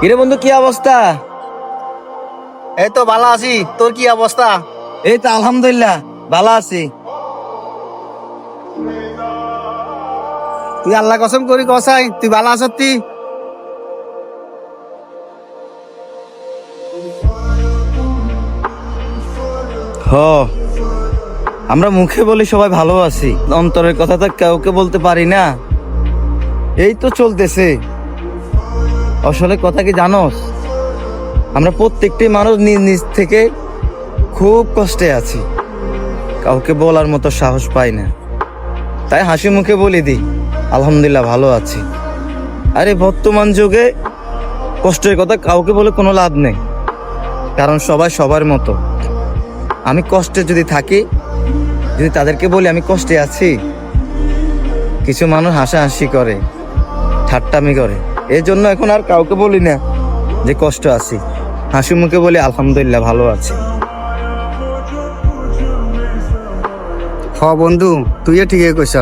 কিরে বন্ধু, কি অবস্থা? এই তো ভালো আছি। তোর কি অবস্থা? এই তো আলহামদুলিল্লাহ ভালো আছি। তুই আল্লাহ কসম করি কসাই, তুই ভালো আছ? তুই হ, আমরা মুখে বলি সবাই ভালো আছি, অন্তরের কথা তো কাউকে বলতে পারি না। এই তো চলতেছে। আসলে কথা কি জানোস, আমরা প্রত্যেকটি মানুষ নিজ নিজ থেকে খুব কষ্টে আছি, কাউকে বলার মতো সাহস পাই না। তাই হাসি মুখে বলে দিই আলহামদুলিল্লাহ ভালো আছি। আরে বর্তমান যুগে কষ্টের কথা কাউকে বলে কোনো লাভ নেই, কারণ সবাই সবার মতো। আমি কষ্টে যদি থাকি, যদি তাদেরকে বলি আমি কষ্টে আছি, কিছু মানুষ হাসাহাসি করে, ঠাট্টামি করে। এই জন্য এখন আর কাউকে বলি না যে কষ্ট আছি, হাসি মুখে বলি আলহামদুলিল্লাহ ভালো আছি। বন্ধু, তুইও ঠিকই কইস।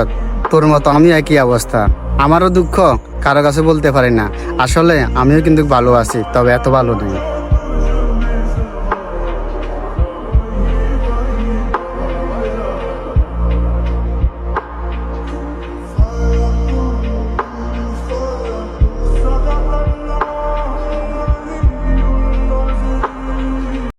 তোর মতো আমি একই অবস্থা। আমারও দুঃখ কারো কাছে বলতে পারি না। আসলে আমিও কিন্তু ভালো আছি, তবে এত ভালো নই।